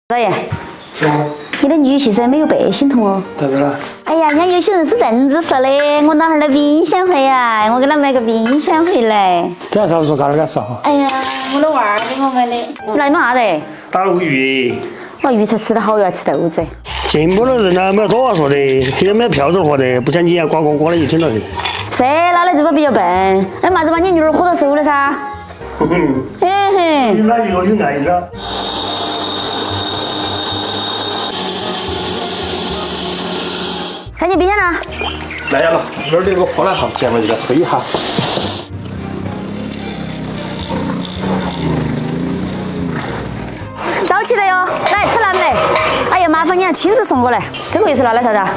导演，你的女婿噻没有背心痛哦。咋子了？哎呀，人家有些人是这样子说的，我哪儿的冰箱回呀？我给他买个冰箱回来。这样啥子说搞那个啥？哎呀，我的娃儿给我买的。你来弄啥子？打了个鱼。我鱼才吃得好，又要吃豆子。进步的人呢，没有多话说的，今天没有票子喝的，不讲你啊，呱呱呱的就听到的。谁哪来这么比较笨？哎妈子把你女儿喝到手了噻？嘿嘿。你哪一个有爱噻？看你冰箱呢？来了，那儿有个破烂号，前面就给推一下。早起的哟，来吃蓝莓。哎呀，麻烦你啊，亲自送过来。这个又是拿来啥子啊？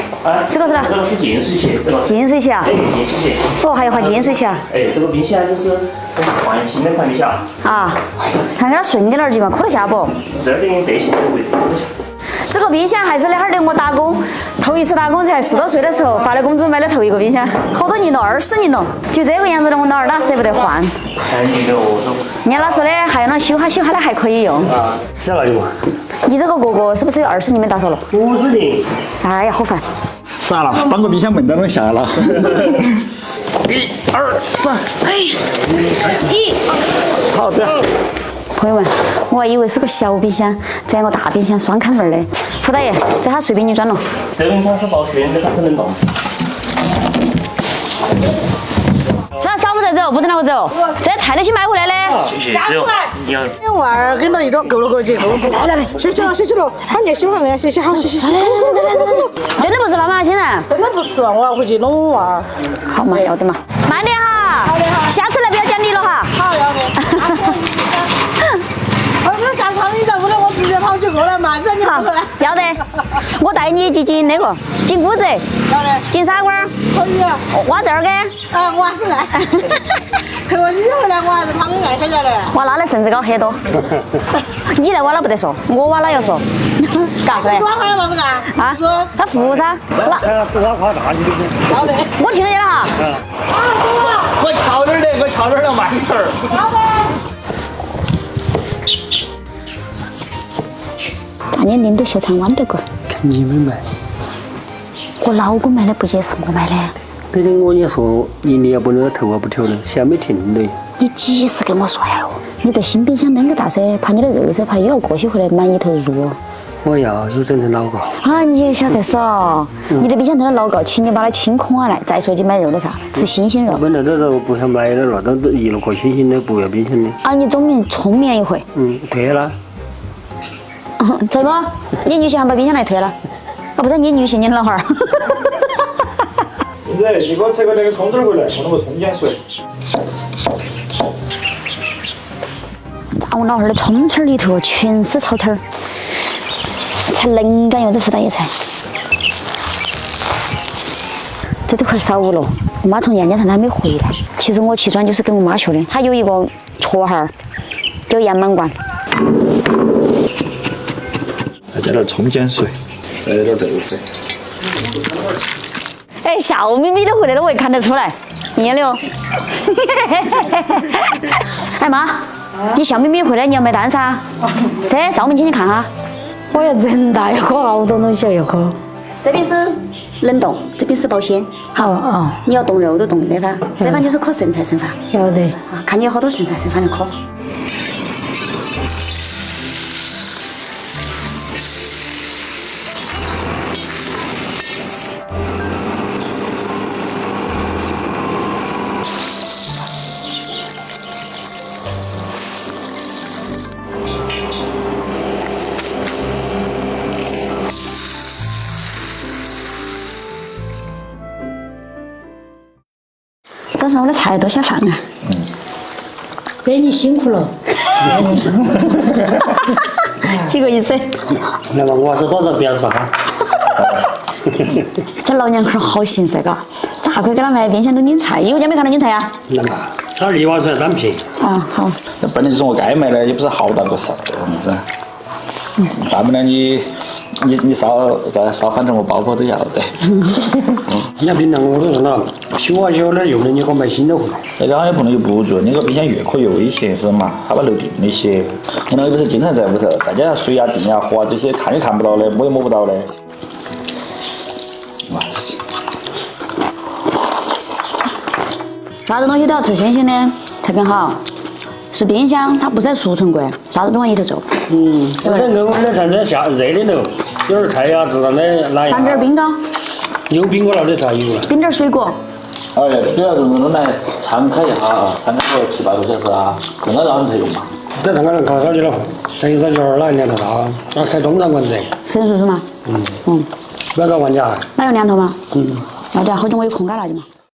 这个是哪？这个是净水器，这个净水器啊？净水器。哦，还要换净水器啊？哎，这个冰箱就是换新的款冰箱。啊，看给它顺点儿去嘛，磕得下不？这儿的对性这个位置磕得下。这个冰箱还是那会儿的我打工，头一次打工才4多岁的时候发的工资买的头一个冰箱，好多年了，20年了，就这个样子的，我老二哪舍不得换。看你的哦，人家老说的，还要那修哈的还可以用。啊，晓得嘛？你这个哥哥是不是有20年没打扫了50年。哎呀，好烦！咋了？把个冰箱门都弄下了。1、2、3，哎，好的。朋友们，我还以为是个小冰箱，这样个大冰箱双开门的。胡大爷，这哈随便你装了。这个冰箱是保鲜的，它是冷冻。吃了少不再走，不准那个走。这菜都先买回来的。谢谢。只有你要那娃儿跟到一张够了够劲，来，谢谢了，谢谢了，喊你喜欢的，谢谢好，谢谢。来，真的不是妈妈亲人。真的不吃了，我要回去弄娃儿。好嘛，要得嘛，慢点哈。好的好。下次来不要讲理了哈。好，要得。我下场你再不能，我直接跑去过来嘛，这你好不来。，要得。我带你去进那个进谷子，要得，进傻瓜，可以。挖这儿给。我还是爱。我今天回来我还是旁边爱晓得的。挖拉的甚至高很多。你来挖了不得说，我挖了要说。嘎子？多少块嘛这个？啊？他付噻。挖块大些的。要得。我听得见了哈。我翘点儿的，我翘点儿的，慢点儿。咋你领导小肠弯得过？看你们买。我老公买的不也是我买的？对的，我也说你也不能头啊不挑的，先没停的。你几时跟我说呀？你这新冰箱啷个大噻？怕你的肉噻，怕又要过些回来难以投入哦。我要有整成老个。啊，你也晓得噻，你的冰箱头的老高，请你把它清空下来，再说去买肉的啥，吃新鲜肉。本来都是不想买的了，都一路过新鲜的，不要冰箱的。啊，你总免充免一回。退了。怎么？你女婿还把冰箱来退了？啊，不是你女婿，你老汉儿。现在你给我扯个那个充头回来，我弄个充电水。我老汉儿的葱丝儿里头全是草刺儿，才能干用这胡大爷菜。这都快扫了，我妈从燕江上还没回来。其实我起砖就是跟我妈学的，她有一个绰号叫杨满贯。再加点葱姜水，再来点豆腐。哎，笑眯眯的回来了，我也看得出来，你了。哎妈，你笑眯眯回来，你要买单噻？这照明请你看哈。我要人大要喝好多东西要喝。这边是冷冻，这边是保鲜。好，你要冻肉都冻得噻。这盘就是可剩菜剩饭。要得。啊，看你有好多剩菜剩饭的可。早上我的菜多些放啊！这你辛苦了。几个意思？来嘛，我是多少表示哈。这老娘口好行噻，嘎，咋可以给他买冰箱都拧菜？有家没看到拧菜呀？来嘛，他2碗水单瓶。啊，好。那本来就是我该买的，也不是好大个事儿，是不是？大不了你你烧反正我包包都要得。人家平常我都是那修啊修那用的，你给我买新的回来。这个也不能有不足，那个冰箱越可越危险，是嘛？它把漏电那些，我那个不是经常在屋头，再加上水啊、电啊、火啊这些看也看不到的，摸也摸不到的。哇！啥子东西都要吃新鲜的才更好。是冰箱，它不是储存柜，啥子都往里头做。反正我们的在下热的头，有点菜呀、子弹的哪放点样？冰糕，有冰果了的啥有了？冰点水果。哎，主要是我们来参考一下啊，参考个7、8个小时啊，用到让人才用嘛。在上海烤烧鸡了，谁烧鸡儿哪年头大？那开中餐馆子，生叔叔嘛。不要搞玩家。哪有年头嘛？要得，好久我有空干了就嘛。